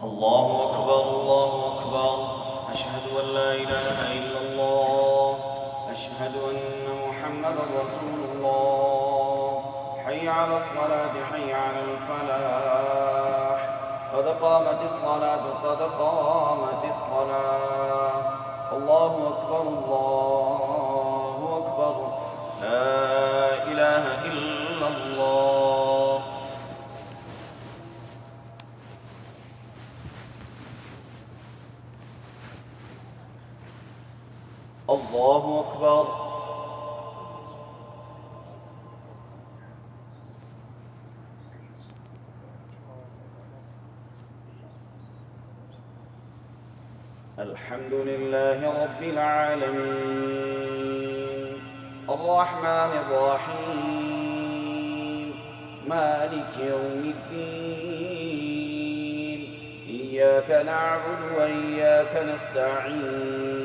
الله أكبر الله أكبر. أشهد أن لا إله إلا الله. أشهد أن محمدا رسول الله. حي على الصلاة حي على الفلاح. قد قامت الصلاة قد قامت الصلاة. الله أكبر الله أكبر. لا إله إلا الله. الله أكبر. الحمد لله رب العالمين الرحمن الرحيم مالك يوم الدين. إياك نعبد وإياك نستعين.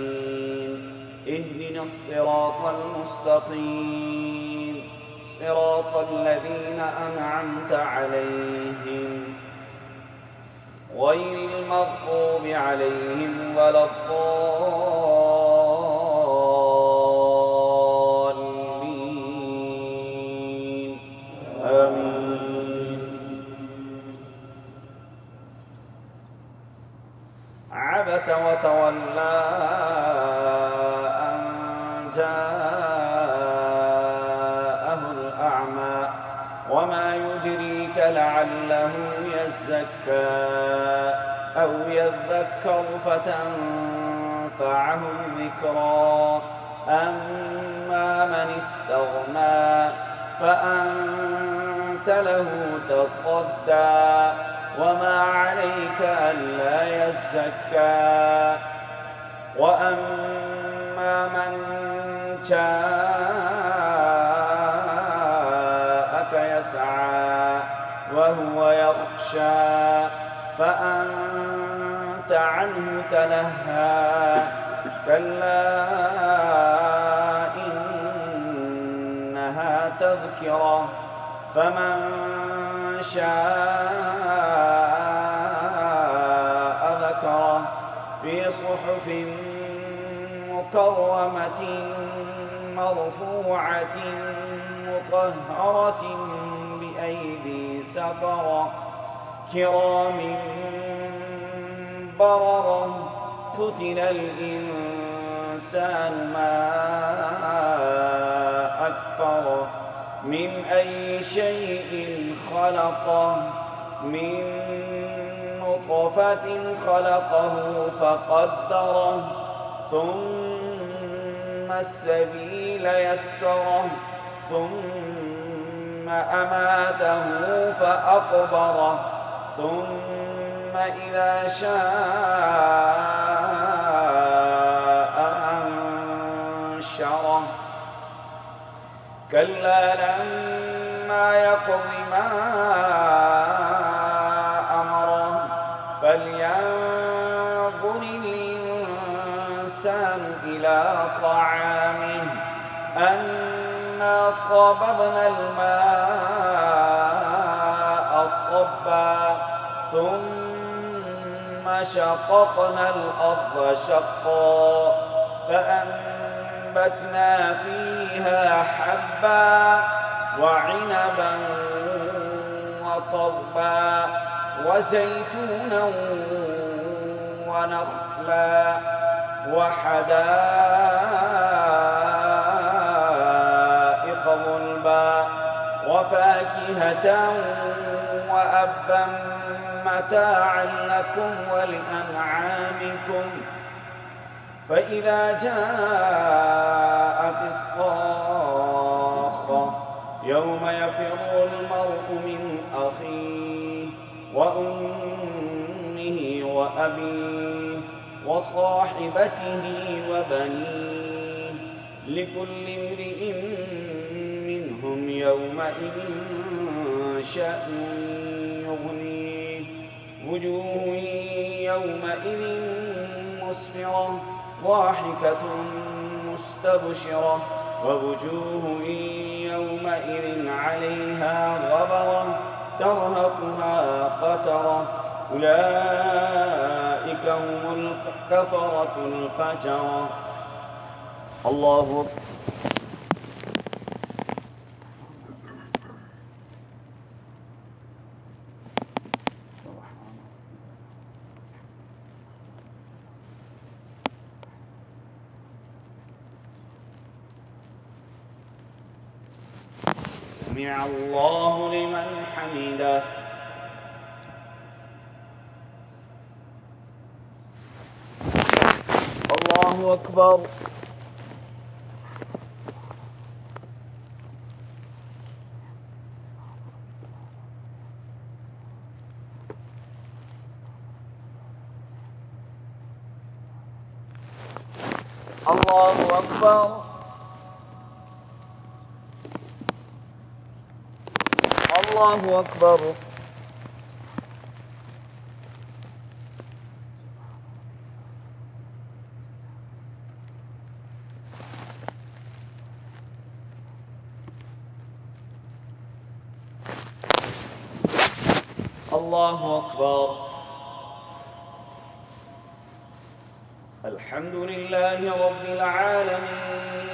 اهدنا الصراط المستقيم صراط الذين أنعمت عليهم غير المغضوب عليهم ولا الضالين. آمين. عبس وتولى أن جاءه الأعمى وما يدريك لعله يزكى أو يذكر فتنفعه الذكرى. أما من استغنى فأنت له تصدى وما عليك ألا يزكى. وأما من جاءك يسعى وهو يخشى فأنت عنه تلهى. كلا إنها تذكرة فمن شاء ذكره في صحف مكرمة مرفوعة مطهرة بأيدي سفرة كرام بررة. قتل الإنسان ما أكفره من أي شيء خلقه من نطفة خلقه فقدره ثم السبيل يسره ثم أماته فأقبره ثم إذا شاء أنشره. كلا لما يقض ما أمره فلينظر الإنسان إلى طعامه أنا صببنا الماء صبا ثم شققنا الأرض شقا فأنبتنا فيها حبا وعنبا وقضبا وزيتونا ونخلا وحدائق غلبا وفاكهة وأبا متاعا لكم ولأنعامكم. فإذا جاءت الصاخة يوم يفر المرء من أخيه وأمه وأبيه وصاحبته وبنيه لكل امرئ منهم يومئذ شأن يغنيه. وجوه يومئذ مسفرة ضاحكة مستبشرة ووجوه يومئذ عليها غبرة ترهقها قترة أولئك هم الكفرة الفجرة. الله أكبر. سمع الله لمن حمده. الله أكبر. الله أكبر. الله أكبر. الله أكبر. الحمد لله رب العالمين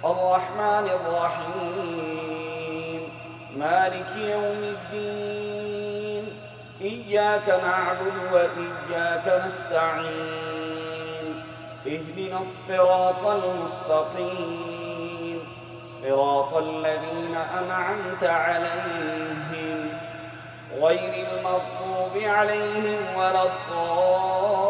الرحمن الرحيم مالك يوم الدين إياك نعبد وإياك نستعين اهدنا الصراط المستقيم صراط الذين أنعمت عليهم غير المغضوب عليهم ولا الضالين.